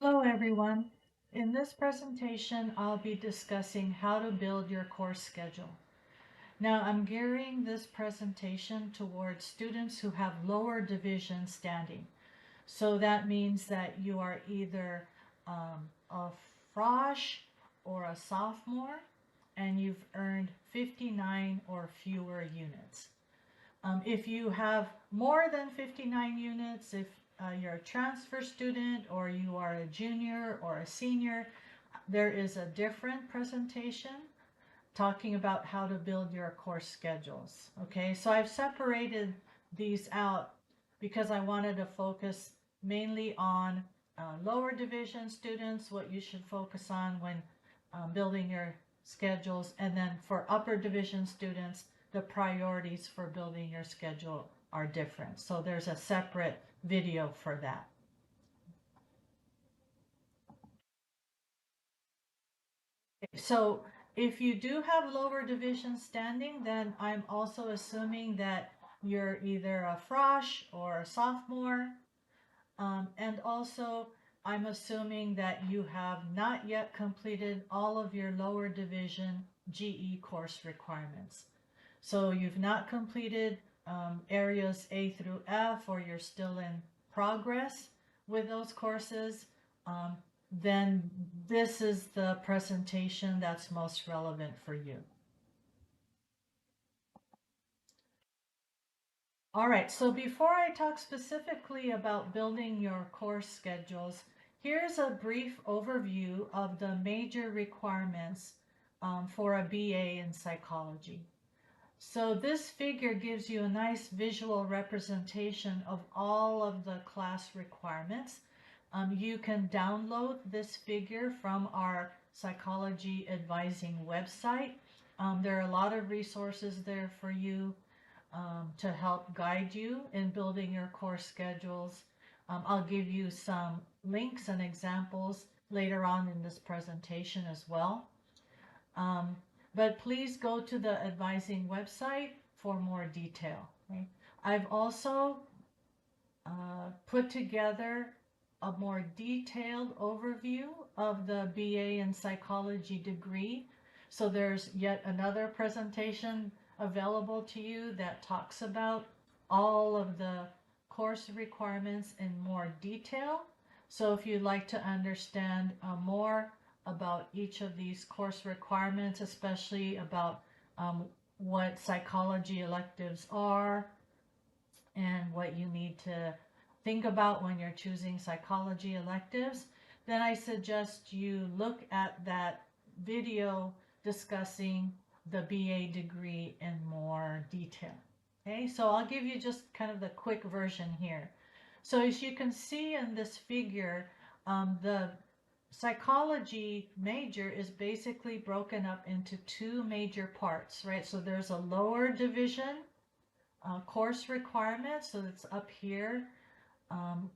Hello everyone. In this presentation, I'll be discussing how to build your course schedule. Now, I'm gearing this presentation towards students who have lower division standing. So that means that you are either a frosh or a sophomore, and you've earned 59 or fewer units. If you have more than 59 units, if you're a transfer student or you are a junior or a senior, there is a different presentation talking about how to build your course schedules. Okay, so I've separated these out because I wanted to focus mainly on lower division students, what you should focus on when building your schedules, and then for upper division students, the priorities for building your schedule are different. So there's a separate video for that. So if you do have lower division standing, then I'm also assuming that you're either a frosh or a sophomore. And also, I'm assuming that you have not yet completed all of your lower division GE course requirements. So you've not completed areas A through F, or you're still in progress with those courses. Then this is the presentation that's most relevant for you. All right, so before I talk specifically about building your course schedules, here's a brief overview of the major requirements for a BA in psychology. So this figure gives you a nice visual representation of all of the class requirements. You can download this figure from our psychology advising website. There are a lot of resources there for you to help guide you in building your course schedules. I'll give you some links and examples later on in this presentation as well. But please go to the advising website for more detail. Okay? I've also put together a more detailed overview of the BA in psychology degree. So there's yet another presentation available to you that talks about all of the course requirements in more detail. So if you'd like to understand more about each of these course requirements, especially about what psychology electives are and what you need to think about when you're choosing psychology electives, then I suggest you look at that video discussing the BA degree in more detail. Okay, so I'll give you just kind of the quick version here. So as you can see in this figure, the psychology major is basically broken up into two major parts, right? So there's a lower division course requirements, so it's up here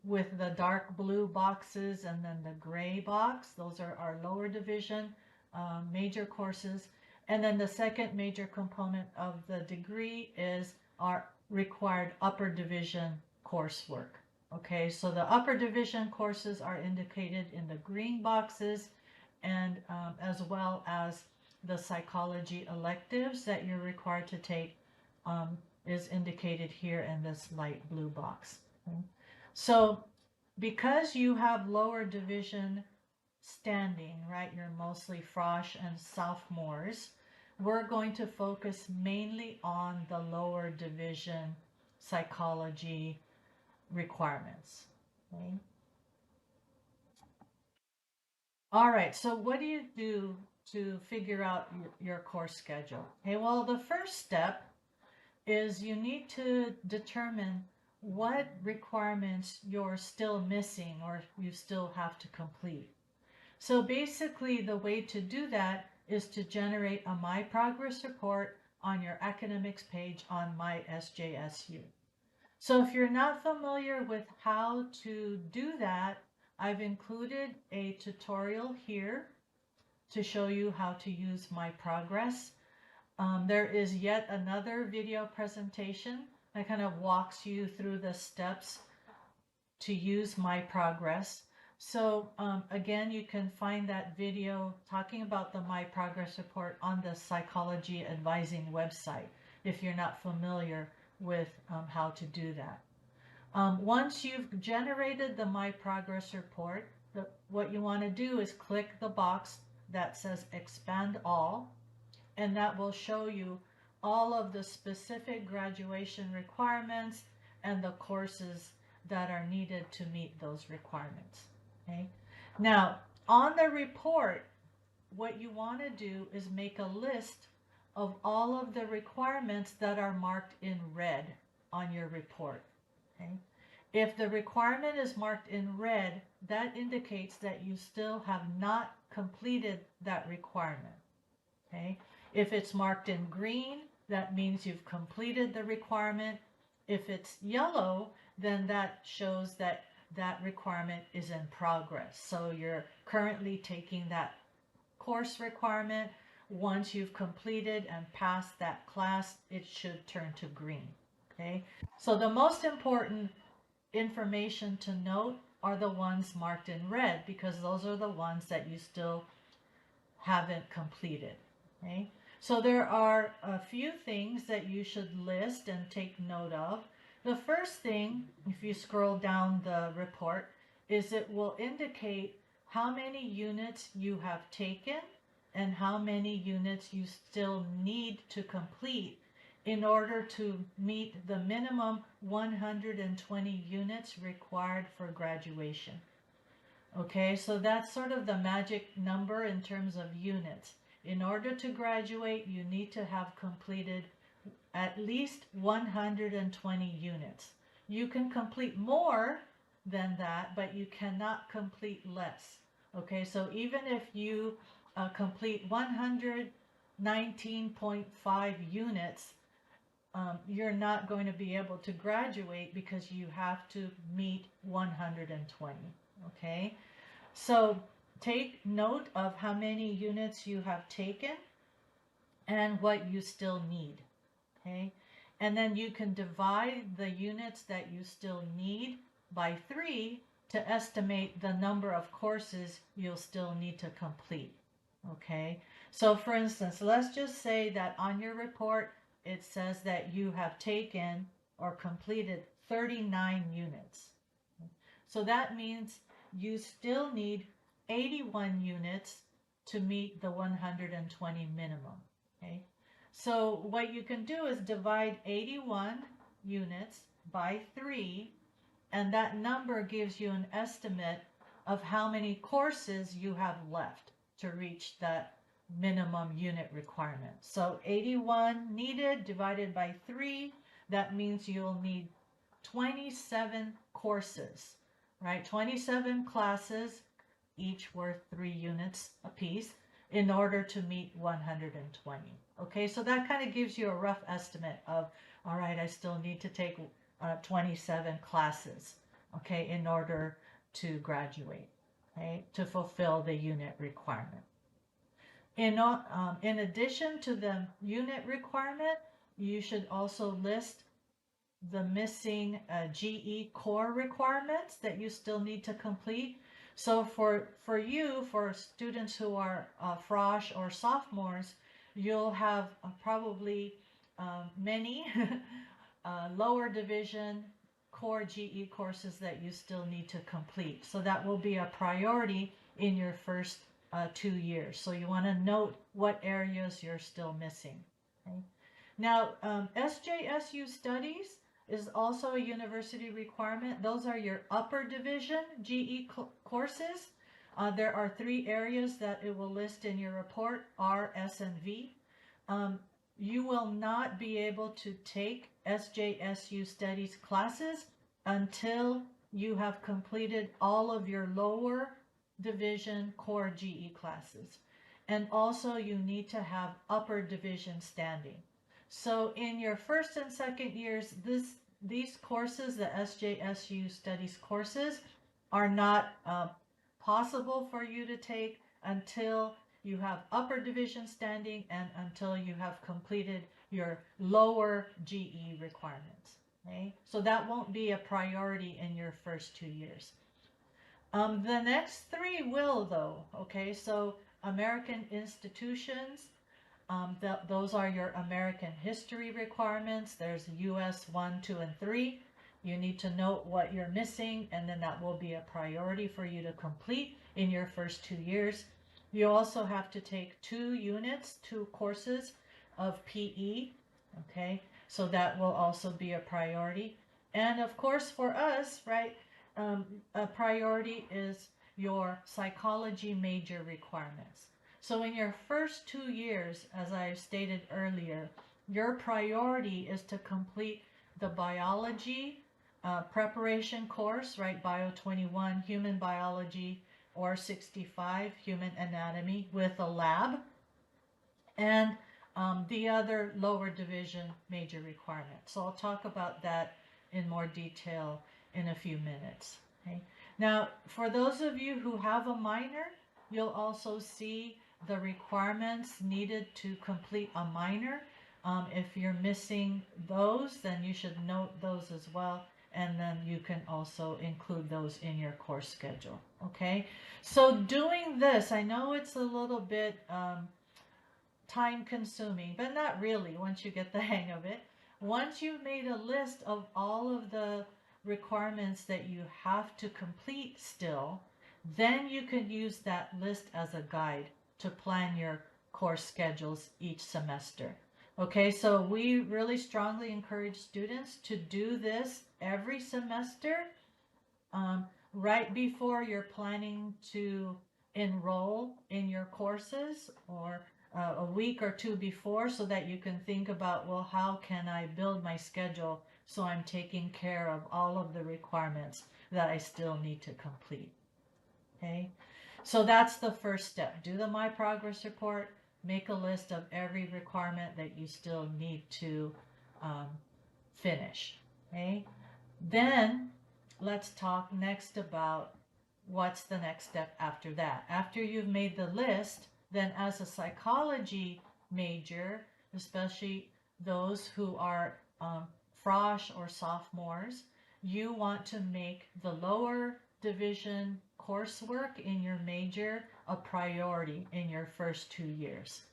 with the dark blue boxes and then the gray box. Those are our lower division major courses. And then the second major component of the degree is our required upper division coursework. Okay, so the upper division courses are indicated in the green boxes, and as well as the psychology electives that you're required to take is indicated here in this light blue box. Okay? So because you have lower division standing, right, you're mostly frosh and sophomores, we're going to focus mainly on the lower division psychology requirements. Okay? All right, so what do you do to figure out your course schedule? Okay, well, the first step is you need to determine what requirements you're still missing or you still have to complete. So basically the way to do that is to generate a My Progress report on your academics page on My SJSU. So if you're not familiar with how to do that, I've included a tutorial here to show you how to use My Progress. There is yet another video presentation that kind of walks you through the steps to use My Progress. So again, you can find that video talking about the My Progress Report on the Psychology Advising website if you're not familiar with how to do that. Once you've generated the My Progress Report, what you want to do is click the box that says Expand All, and that will show you all of the specific graduation requirements and the courses that are needed to meet those requirements. Okay. Now, on the report, what you want to do is make a list of all of the requirements that are marked in red on your report. Okay. If the requirement is marked in red, that indicates that you still have not completed that requirement. Okay. If it's marked in green, that means you've completed the requirement. If it's yellow, then that shows that that requirement is in progress. So you're currently taking that course requirement. Once you've completed and passed that class, it should turn to green. Okay. So the most important information to note are the ones marked in red, because those are the ones that you still haven't completed. Okay. So there are a few things that you should list and take note of. The first thing, if you scroll down the report, is it will indicate how many units you have taken and how many units you still need to complete in order to meet the minimum 120 units required for graduation. Okay, so that's sort of the magic number in terms of units. In order to graduate, you need to have completed at least 120 units. You can complete more than that, but you cannot complete less. Okay, so even if you complete 119.5 units, you're not going to be able to graduate because you have to meet 120. Okay, so take note of how many units you have taken and what you still need. Okay, and then you can divide the units that you still need by 3 to estimate the number of courses you'll still need to complete. Okay, so for instance, let's just say that on your report it says that you have taken or completed 39 units. So that means you still need 81 units to meet the 120 minimum. Okay, so what you can do is divide 81 units by 3, and that number gives you an estimate of how many courses you have left to reach that minimum unit requirement. So 81 needed divided by 3, that means you'll need 27 courses, right? 27 classes, each worth 3 units apiece, in order to meet 120. Okay, so that kind of gives you a rough estimate of, all right, I still need to take 27 classes, okay, in order to graduate, okay, to fulfill the unit requirement. In addition to the unit requirement, you should also list the missing GE core requirements that you still need to complete. So for students who are frosh or sophomores, you'll have probably many lower division core GE courses that you still need to complete. So that will be a priority in your first 2 years. So you want to note what areas you're still missing. Okay? Now, SJSU studies is also a university requirement. Those are your upper division GE courses. There are 3 areas that it will list in your report: R, S, and V. You will not be able to take SJSU studies classes until you have completed all of your lower division core GE classes. And also you need to have upper division standing. So in your first and second years, these courses, the SJSU studies courses, are not possible for you to take until you have upper division standing and until you have completed your lower GE requirements. Okay? So that won't be a priority in your first 2 years. The next three will, though. Okay, so American institutions, those are your American history requirements. There's US 1, 2, and 3. You need to note what you're missing, and then that will be a priority for you to complete in your first 2 years. You also have to take 2 units, 2 courses of PE. Okay, so that will also be a priority. And of course, for us, right, a priority is your psychology major requirements. So in your first 2 years, as I stated earlier, your priority is to complete the biology preparation course, right? Bio 21, human biology, or 65, human anatomy with a lab, and the other lower division major requirements. So I'll talk about that in more detail in a few minutes. Okay. Now, for those of you who have a minor, you'll also see the requirements needed to complete a minor. If you're missing those, then you should note those as well, and then you can also include those in your course schedule. Okay, so doing this, I know it's a little bit time consuming, but not really once you get the hang of it. Once you've made a list of all of the requirements that you have to complete still, then you can use that list as a guide to plan your course schedules each semester. Okay, so we really strongly encourage students to do this every semester, right before you're planning to enroll in your courses, or a week or two before, so that you can think about, well, how can I build my schedule so I'm taking care of all of the requirements that I still need to complete. Okay, so that's the first step. Do the My Progress Report, make a list of every requirement that you still need to finish. Okay, then let's talk next about what's the next step after that. After you've made the list, then as a psychology major, especially those who are frosh or sophomores, you want to make the lower division coursework in your major a priority in your first 2 years.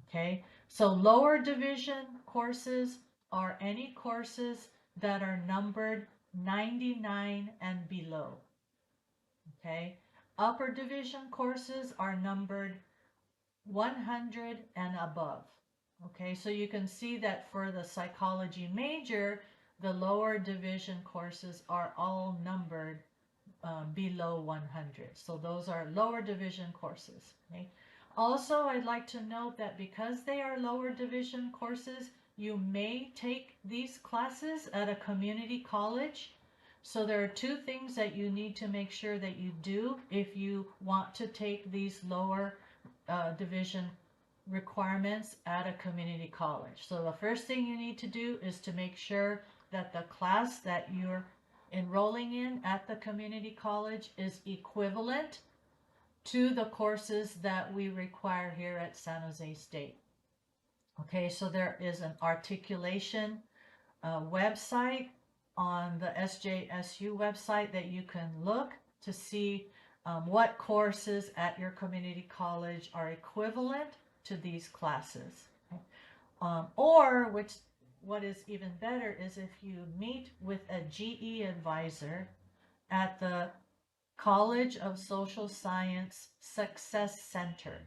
Okay, so lower division courses are any courses that are numbered 99 and below. Okay, upper division courses are numbered 100 and above. Okay, so you can see that for the psychology major, the lower division courses are all numbered below 100. So those are lower division courses. Okay. Also, I'd like to note that because they are lower division courses, you may take these classes at a community college. So there are 2 things that you need to make sure that you do if you want to take these lower division requirements at a community college. So the first thing you need to do is to make sure that the class that you're enrolling in at the community college is equivalent to the courses that we require here at San Jose State. Okay, so there is an articulation website on the SJSU website that you can look to see what courses at your community college are equivalent to these classes. Okay? Or what is even better is if you meet with a GE advisor at the College of Social Science Success Center.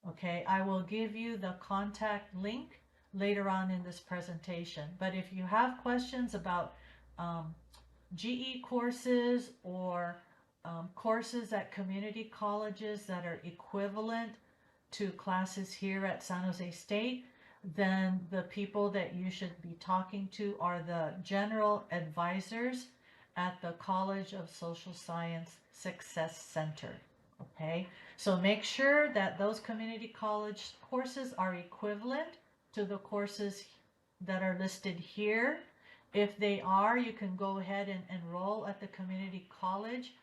Okay, I will give you the contact link later on in this presentation. But if you have questions about GE courses or courses at community colleges that are equivalent to classes here at San Jose State, then the people that you should be talking to are the general advisors at the College of Social Science Success Center. Okay, so make sure that those community college courses are equivalent to the courses that are listed here. If they are, you can go ahead and enroll at the community college.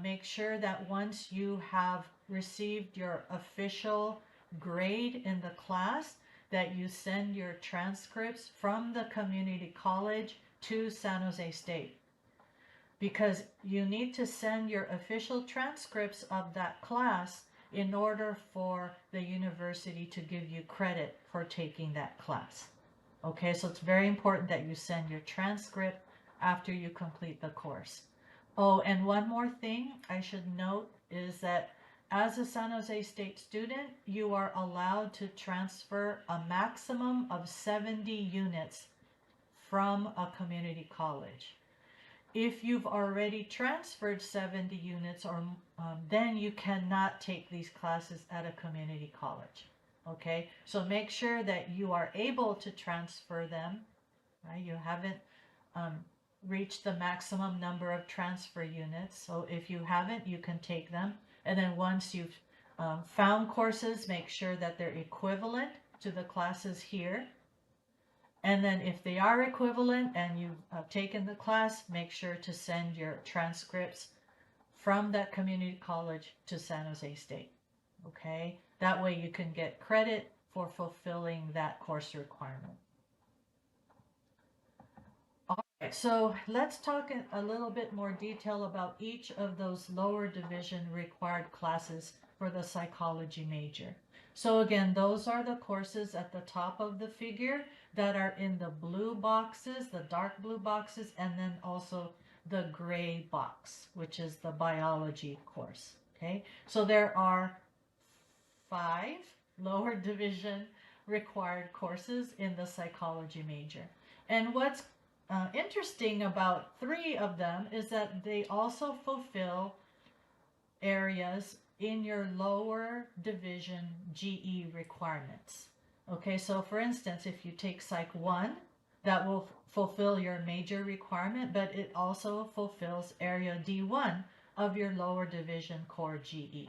Make sure that once you have received your official grade in the class, that you send your transcripts from the community college to San Jose State. because you need to send your official transcripts of that class in order for the university to give you credit for taking that class. Okay, so it's very important that you send your transcript after you complete the course. Oh, and one more thing I should note is that as a San Jose State student, you are allowed to transfer a maximum of 70 units from a community college. If you've already transferred 70 units, or then you cannot take these classes at a community college. Okay, so make sure that you are able to transfer them, right? You haven't reached the maximum number of transfer units. So if you haven't, you can take them. And then once you've found courses, make sure that they're equivalent to the classes here. And then if they are equivalent and you've taken the class, make sure to send your transcripts from that community college to San Jose State. Okay, that way you can get credit for fulfilling that course requirement. All right, so let's talk in a little bit more detail about each of those lower division required classes for the psychology major. So again, those are the courses at the top of the figure that are in the blue boxes, the dark blue boxes, and then also the gray box, which is the biology course. Okay, so there are 5 lower division required courses in the psychology major. And what's interesting about 3 of them is that they also fulfill areas in your lower division GE requirements. Okay, so for instance, if you take Psych 1, that will fulfill your major requirement, but it also fulfills area D1 of your lower division core GE.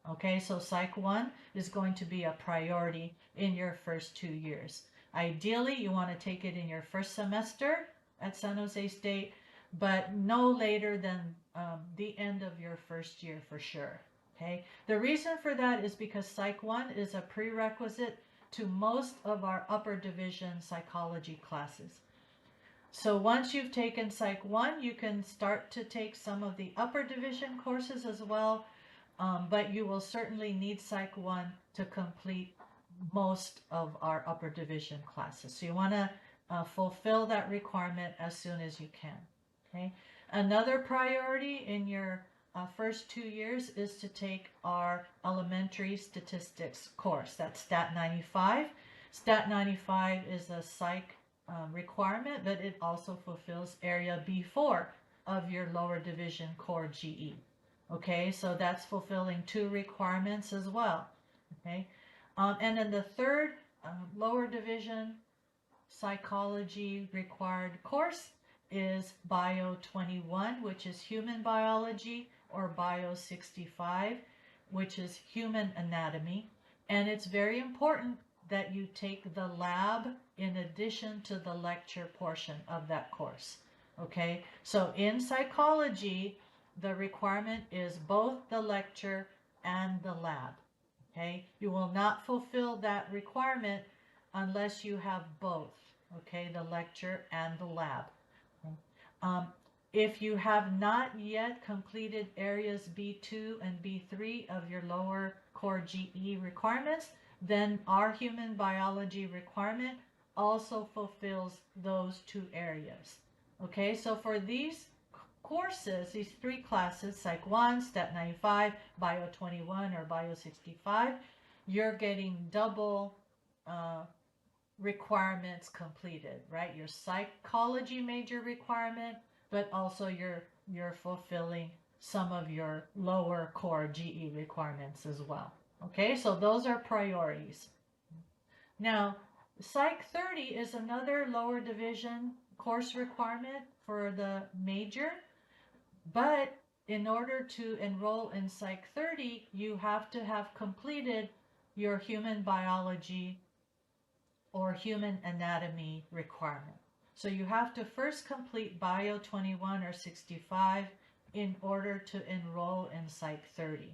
Okay, so Psych 1 is going to be a priority in your first 2 years. Ideally, you want to take it in your first semester at San Jose State, but no later than the end of your first year for sure. Okay, the reason for that is because Psych 1 is a prerequisite to most of our upper division psychology classes. So once you've taken Psych 1, you can start to take some of the upper division courses as well, but you will certainly need Psych 1 to complete most of our upper division classes. So you want to fulfill that requirement as soon as you can. Okay. Another priority in your first 2 years is to take our elementary statistics course. That's Stat 95. Stat 95 is a psych requirement, but it also fulfills area B4 of your lower division core GE. Okay, so that's fulfilling 2 requirements as well. Okay, and then the third lower division psychology required course is Bio 21, which is human biology, or Bio 65, which is human anatomy. And it's very important that you take the lab in addition to the lecture portion of that course. Okay, so in psychology, the requirement is both the lecture and the lab. Okay, you will not fulfill that requirement unless you have both. Okay, the lecture and the lab. If you have not yet completed areas B2 and B3 of your lower core GE requirements, then our human biology requirement also fulfills those 2 areas. Okay, so for these courses, these 3 classes, Psych 1, Stat 95, Bio 21, or Bio 65, you're getting double requirements completed, right? Your psychology major requirement, but also you're fulfilling some of your lower core GE requirements as well. Okay, so those are priorities. Now, Psych 30 is another lower division course requirement for the major, but in order to enroll in Psych 30, you have to have completed your human biology or human anatomy requirement. So you have to first complete Bio 21 or 65 in order to enroll in Psych 30.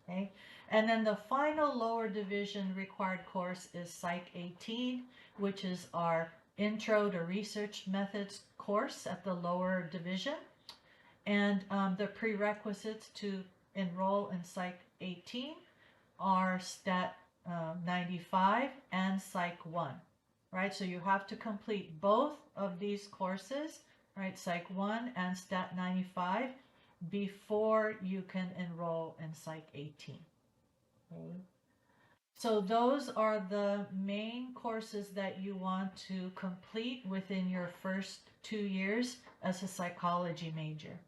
Okay, and then the final lower division required course is Psych 18, which is our Intro to Research Methods course at the lower division. And the prerequisites to enroll in Psych 18 are Stat 95 and Psych 1, right? So you have to complete both of these courses, right? Psych 1 and Stat 95 before you can enroll in Psych 18. Okay. So those are the main courses that you want to complete within your first 2 years as a psychology major.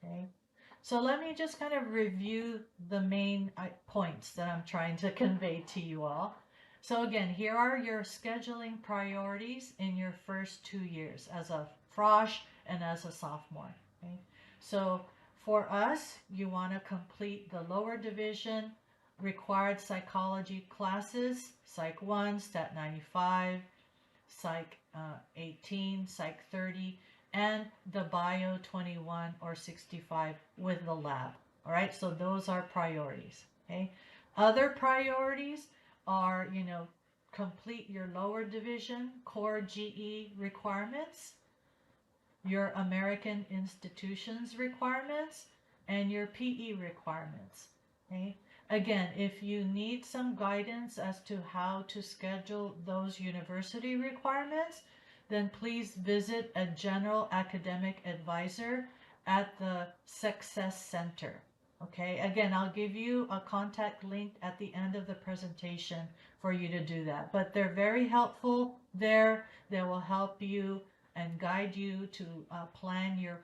Okay. So let me just kind of review the main points that I'm trying to convey to you all. So again, here are your scheduling priorities in your first 2 years as a frosh and as a sophomore. Okay? So for us, you want to complete the lower division required psychology classes, Psych 1, Stat 95, Psych 18, Psych 30, and the Bio 21 or 65 with the lab. All right, so those are priorities. Okay, other priorities are, complete your lower division core GE requirements, your American institutions requirements, and your PE requirements. Okay. Again, if you need some guidance as to how to schedule those university requirements, then please visit a general academic advisor at the Success Center. Okay, again, I'll give you a contact link at the end of the presentation for you to do that. But they're very helpful there. They will help you and guide you to plan your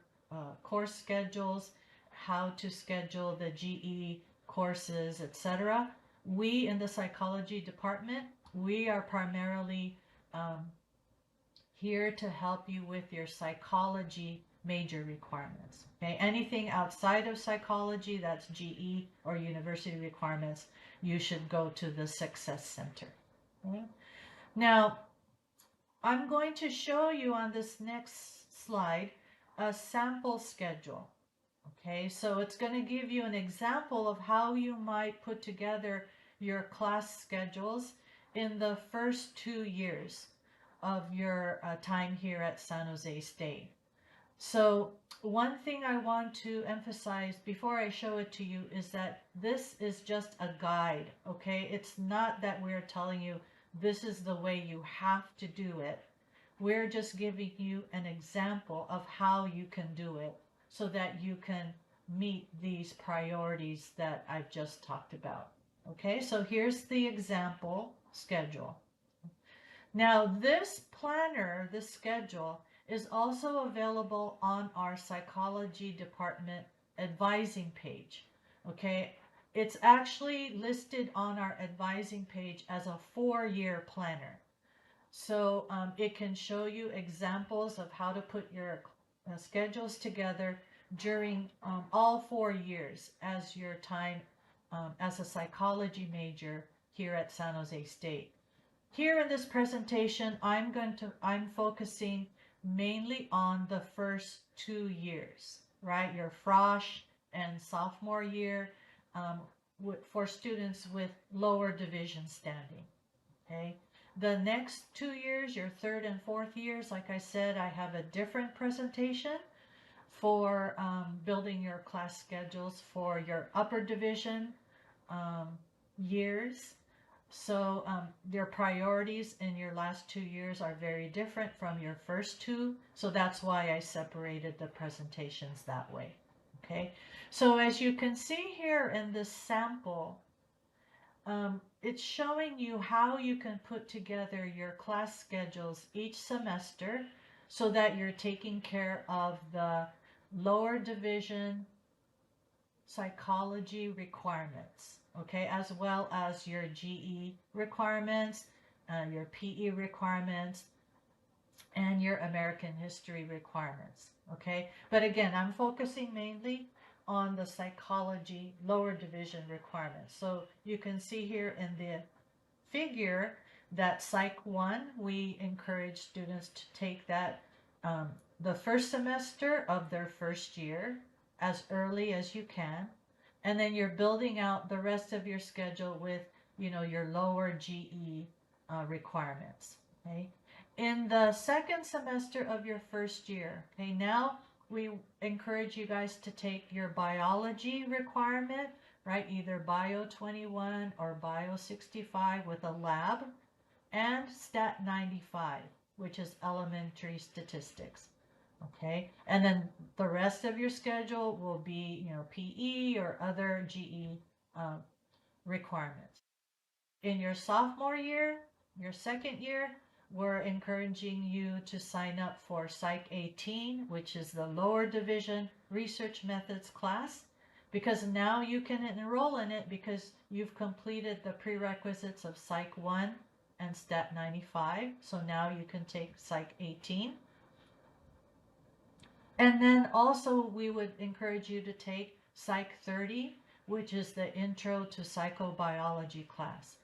course schedules, how to schedule the GE courses, etc. We in the psychology department, we are primarily here to help you with your psychology major requirements. Okay, anything outside of psychology, that's GE or university requirements, you should go to the Success Center. Okay? Now, I'm going to show you on this next slide a sample schedule. Okay, so it's going to give you an example of how you might put together your class schedules in the first 2 years of your time here at San Jose State. So one thing I want to emphasize before I show it to you is that this is just a guide, okay? It's not that we're telling you this is the way you have to do it. We're just giving you an example of how you can do it so that you can meet these priorities that I've just talked about. Okay, so here's the example schedule. Now this planner, this schedule, is also available on our psychology department advising page. Okay, it's actually listed on our advising page as a 4-year planner. So it can show you examples of how to put your schedules together during all 4 years as your time as a psychology major here at San Jose State. Here in this presentation, I'm focusing mainly on the first 2 years, right? Your frosh and sophomore year for students with lower division standing, okay? The next 2 years, your third and fourth years, like I said, I have a different presentation for building your class schedules for your upper division years. So your priorities in your last 2 years are very different from your first 2. So that's why I separated the presentations that way. Okay. So as you can see here in this sample, it's showing you how you can put together your class schedules each semester so that you're taking care of the lower division psychology requirements, okay, as well as your GE requirements, your PE requirements, and your American history requirements, okay? But again, I'm focusing mainly on the psychology lower division requirements. So you can see here in the figure that Psych 1, we encourage students to take that the first semester of their first year as early as you can, and then you're building out the rest of your schedule with, your lower GE requirements, okay? In the second semester of your first year, okay, now we encourage you guys to take your biology requirement, right? Either Bio 21 or Bio 65 with a lab, and Stat 95, which is elementary statistics. Okay, and then the rest of your schedule will be, PE or other GE requirements. In your sophomore year, your second year, we're encouraging you to sign up for Psych 18, which is the lower division research methods class, because now you can enroll in it because you've completed the prerequisites of Psych 1 and Stat 95. So now you can take Psych 18. And then also we would encourage you to take Psych 30, which is the Intro to Psychobiology class.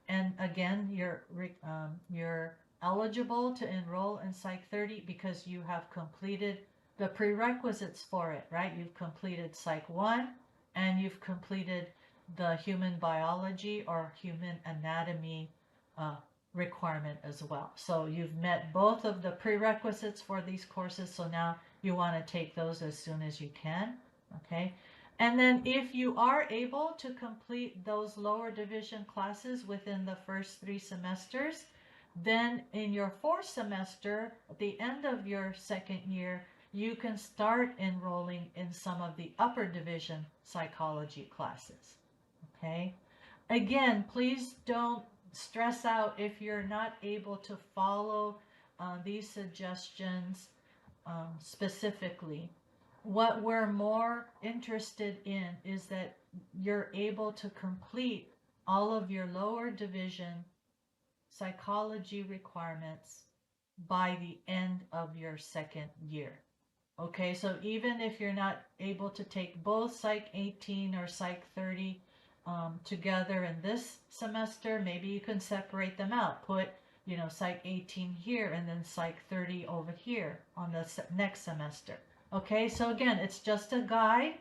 And again, you're eligible to enroll in Psych 30 because you have completed the prerequisites for it, right? You've completed Psych 1 and you've completed the human biology or human anatomy requirement as well. So you've met both of the prerequisites for these courses, so now you want to take those as soon as you can, okay? And then if you are able to complete those lower division classes within the first 3 semesters, then in your 4th semester, at the end of your second year, you can start enrolling in some of the upper division psychology classes, okay? Again, please don't stress out if you're not able to follow these suggestions specifically. What we're more interested in is that you're able to complete all of your lower division psychology requirements by the end of your second year. Okay, so even if you're not able to take both Psych 18 or Psych 30 together in this semester, maybe you can separate them out. Put, Psych 18 here and then Psych 30 over here on the next semester. Okay, so again, it's just a guide.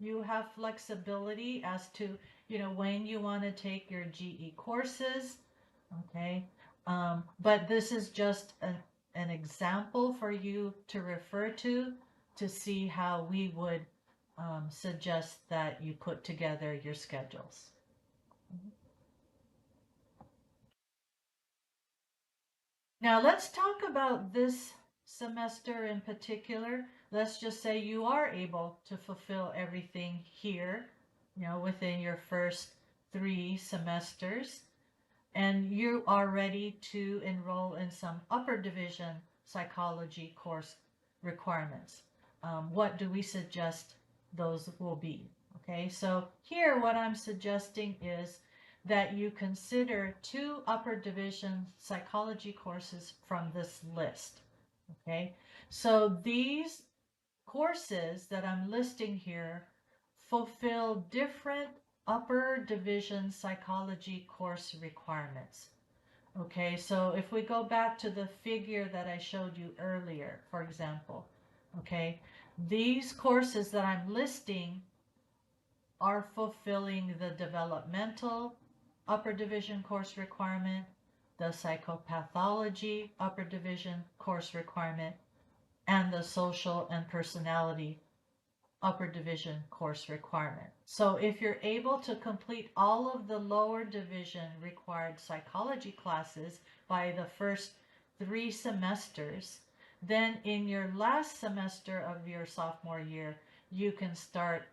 You have flexibility as to, when you want to take your GE courses. Okay, but this is just an example for you to refer to see how we would suggest that you put together your schedules. Now let's talk about this semester in particular. Let's just say you are able to fulfill everything here, within your first 3 semesters, and you are ready to enroll in some upper division psychology course requirements. What do we suggest those will be? Okay, so here what I'm suggesting is that you consider 2 upper division psychology courses from this list. Okay, so these courses that I'm listing here fulfill different upper division psychology course requirements. Okay, so if we go back to the figure that I showed you earlier, for example, okay, these courses that I'm listing are fulfilling the developmental upper division course requirement, the psychopathology upper division course requirement, and the social and personality upper division course requirement. So if you're able to complete all of the lower division required psychology classes by the first 3 semesters, then in your last semester of your sophomore year, you can start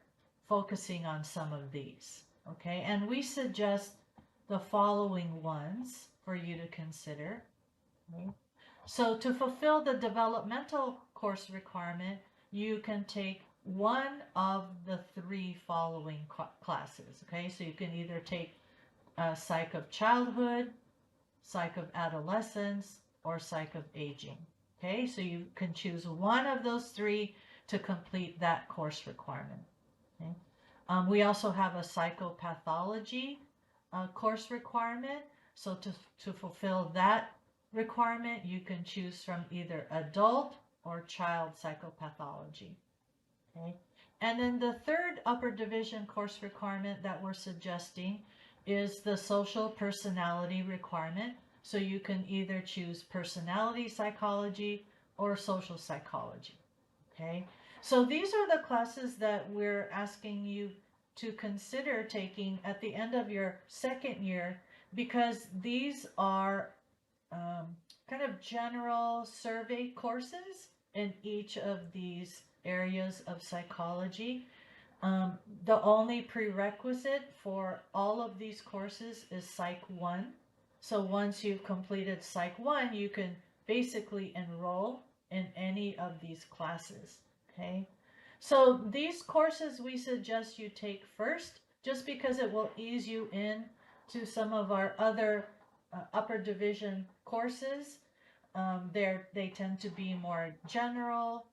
focusing on some of these. Okay, and we suggest the following ones for you to consider. Okay? So to fulfill the developmental course requirement, you can take one of the 3 following classes. Okay, so you can either take Psych of Childhood, Psych of Adolescence, or Psych of Aging. Okay, so you can choose one of those 3 to complete that course requirement. Okay? We also have a psychopathology course requirement. So to fulfill that requirement, you can choose from either adult or child psychopathology. Okay, and then the third upper division course requirement that we're suggesting is the social personality requirement. So you can either choose personality psychology or social psychology. Okay, So these are the classes that we're asking you to consider taking at the end of your second year, because these are kind of general survey courses in each of these areas of psychology. The only prerequisite for all of these courses is Psych 1. So once you've completed Psych 1, you can basically enroll in any of these classes. Okay. So these courses we suggest you take first, just because it will ease you in to some of our other upper division courses. They tend to be more general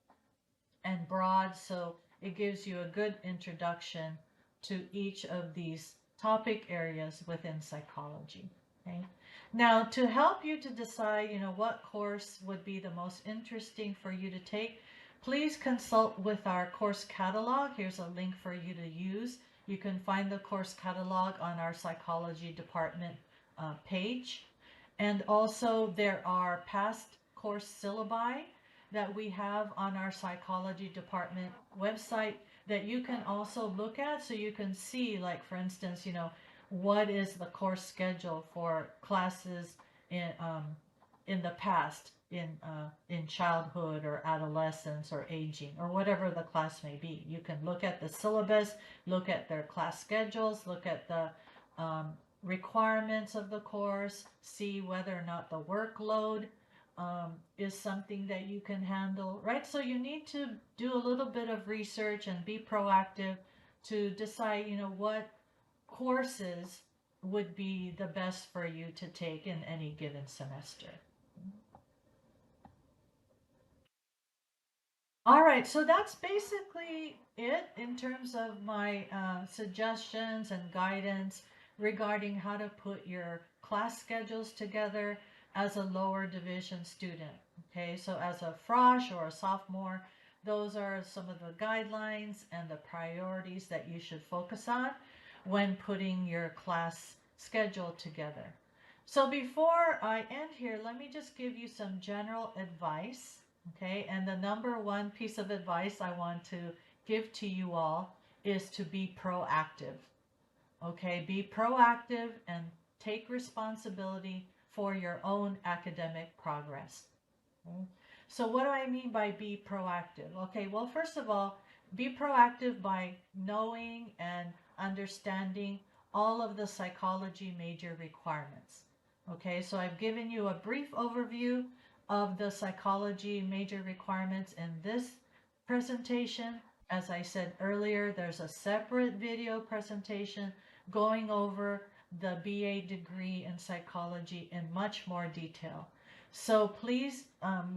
and broad, so it gives you a good introduction to each of these topic areas within psychology. Okay. Now, to help you to decide, what course would be the most interesting for you to take, please consult with our course catalog. Here's a link for you to use. You can find the course catalog on our psychology department page. And also there are past course syllabi that we have on our psychology department website that you can also look at, so you can see, like, for instance, what is the course schedule for classes in the past, in childhood or adolescence or aging or whatever the class may be. You can look at the syllabus, look at their class schedules, look at the requirements of the course, see whether or not the workload is something that you can handle, right? So you need to do a little bit of research and be proactive to decide, what courses would be the best for you to take in any given semester. All right, so that's basically it in terms of my suggestions and guidance regarding how to put your class schedules together as a lower division student. Okay, so as a frosh or a sophomore, those are some of the guidelines and the priorities that you should focus on when putting your class schedule together. So before I end here, let me just give you some general advice. Okay, and the number one piece of advice I want to give to you all is to be proactive. Okay, be proactive and take responsibility for your own academic progress. Okay? So what do I mean by be proactive? Okay, well, first of all, be proactive by knowing and understanding all of the psychology major requirements. Okay, so I've given you a brief overview of the psychology major requirements in this presentation. As I said earlier, there's a separate video presentation going over the BA degree in psychology in much more detail. So please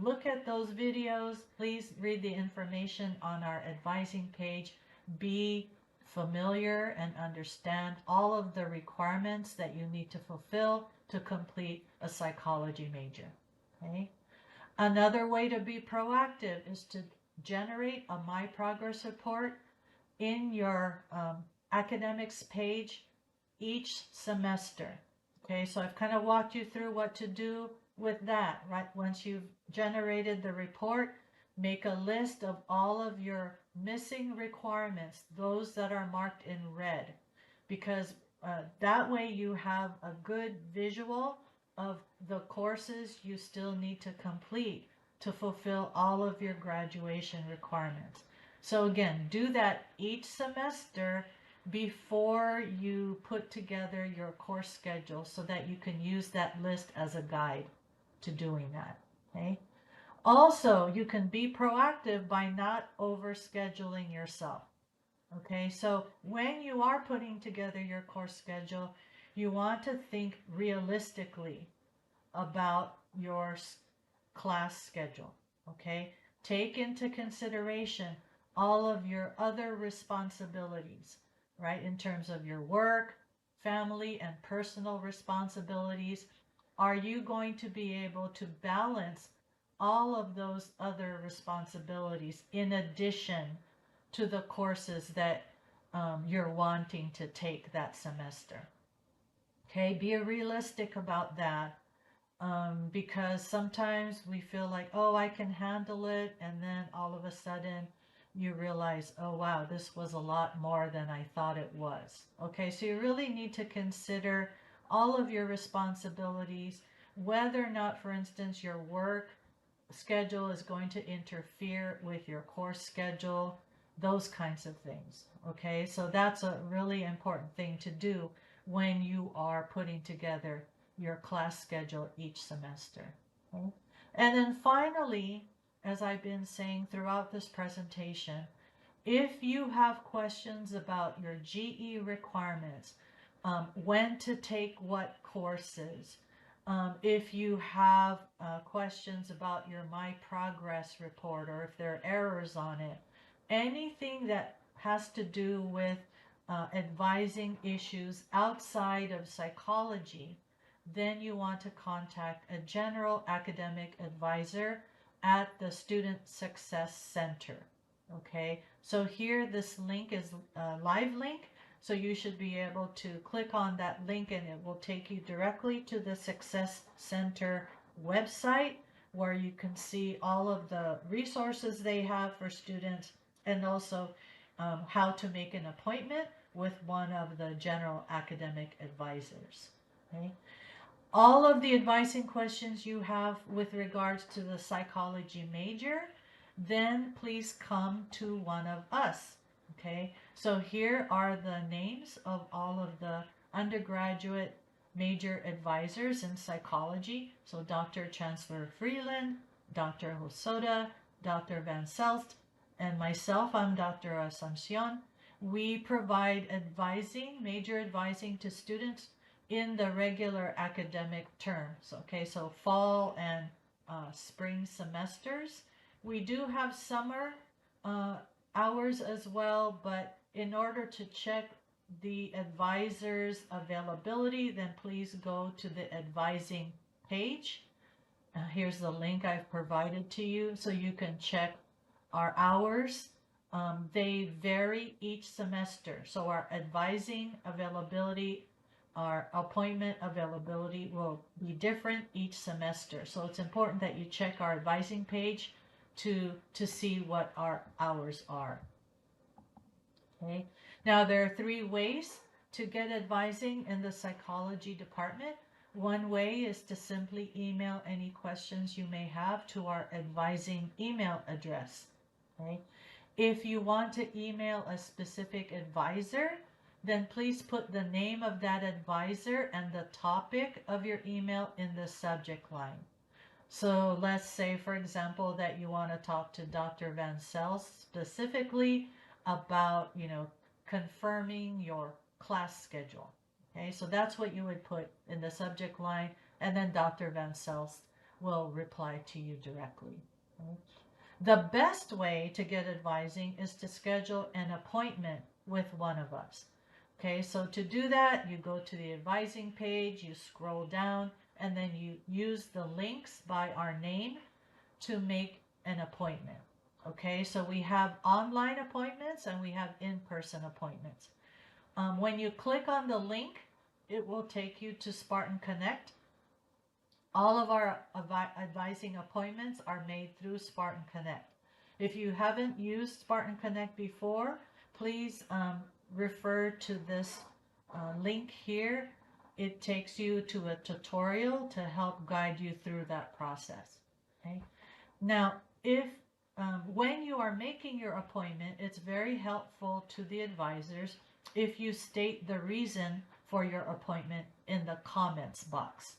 look at those videos. Please read the information on our advising page. Be familiar and understand all of the requirements that you need to fulfill to complete a psychology major. Okay. Another way to be proactive is to generate a My Progress report in your academics page each semester. Okay, so I've kind of walked you through what to do with that, right? Once you've generated the report, make a list of all of your missing requirements, those that are marked in red, because that way you have a good visual of the courses you still need to complete to fulfill all of your graduation requirements. So again, do that each semester before you put together your course schedule, so that you can use that list as a guide to doing that. Okay. Also, you can be proactive by not overscheduling yourself. Okay, so when you are putting together your course schedule, you want to think realistically about your class schedule. Okay, take into consideration all of your other responsibilities, right? In terms of your work, family, and personal responsibilities. Are you going to be able to balance all of those other responsibilities in addition to the courses that you're wanting to take that semester? Okay, be realistic about that, because sometimes we feel like, oh, I can handle it, and then all of a sudden you realize, oh wow, this was a lot more than I thought it was. Okay, so you really need to consider all of your responsibilities, whether or not, for instance, your work schedule is going to interfere with your course schedule, those kinds of things. Okay, so that's a really important thing to do when you are putting together your class schedule each semester. Okay? And then finally, as I've been saying throughout this presentation, if you have questions about your GE requirements, when to take what courses, if you have questions about your My Progress report or if there are errors on it, anything that has to do with advising issues outside of psychology, then you want to contact a general academic advisor at the Student Success Center. Okay, so here this link is a live link, so you should be able to click on that link and it will take you directly to the Success Center website where you can see all of the resources they have for students and also how to make an appointment with one of the general academic advisors. Okay. All of the advising questions you have with regards to the psychology major, then please come to one of us. Okay, so here are the names of all of the undergraduate major advisors in psychology. So Dr. Chancellor Freeland, Dr. Hosoda, Dr. Van Selst, and myself, I'm Dr. Asuncion. We provide advising, major advising to students in the regular academic terms. Okay, so fall and spring semesters. We do have summer hours as well, but in order to check the advisor's availability, then please go to the advising page. Here's the link I've provided to you so you can check our hours. They vary each semester. So our advising availability, our appointment availability will be different each semester. So it's important that you check our advising page to see what our hours are. Okay. Now there are 3 ways to get advising in the psychology department. One way is to simply email any questions you may have to our advising email address. Okay. If you want to email a specific advisor, then please put the name of that advisor and the topic of your email in the subject line. So let's say, for example, that you want to talk to Dr. Van Selst specifically about, confirming your class schedule. Okay, so that's what you would put in the subject line, and then Dr. Van Selst will reply to you directly. Okay? The best way to get advising is to schedule an appointment with one of us. Okay, so to do that, you go to the advising page, you scroll down, and then you use the links by our name to make an appointment. Okay, so we have online appointments and we have in-person appointments. When you click on the link, it will take you to Spartan Connect. All of our advising appointments are made through Spartan Connect. If you haven't used Spartan Connect before, please refer to this link here. It takes you to a tutorial to help guide you through that process. Okay. Now, when you are making your appointment, it's very helpful to the advisors if you state the reason for your appointment in the comments box.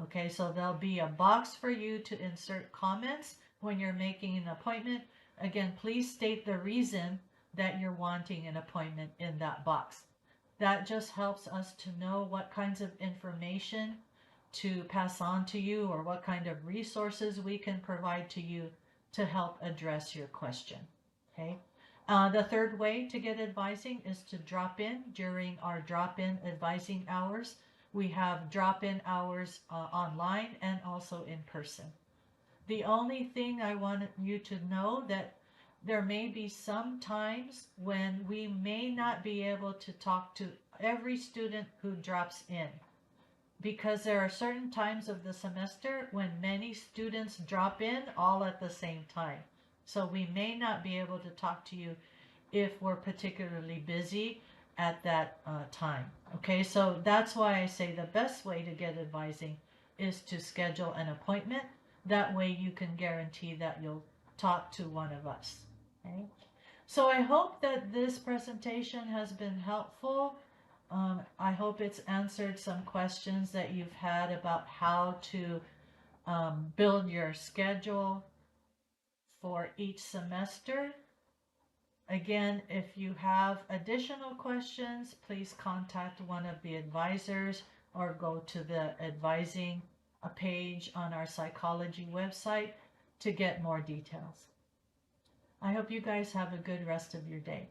Okay, so there'll be a box for you to insert comments when you're making an appointment. Again, please state the reason that you're wanting an appointment in that box. That just helps us to know what kinds of information to pass on to you or what kind of resources we can provide to you to help address your question. Okay. The third way to get advising is to drop in during our drop-in advising hours. We have drop-in hours online and also in person. The only thing I want you to know that there may be some times when we may not be able to talk to every student who drops in, because there are certain times of the semester when many students drop in all at the same time. So we may not be able to talk to you if we're particularly busy at that time. Okay, so that's why I say the best way to get advising is to schedule an appointment. That way you can guarantee that you'll talk to one of us. Okay, so I hope that this presentation has been helpful. I hope it's answered some questions that you've had about how to build your schedule for each semester. Again, if you have additional questions, please contact one of the advisors or go to the advising page on our psychology website to get more details. I hope you guys have a good rest of your day.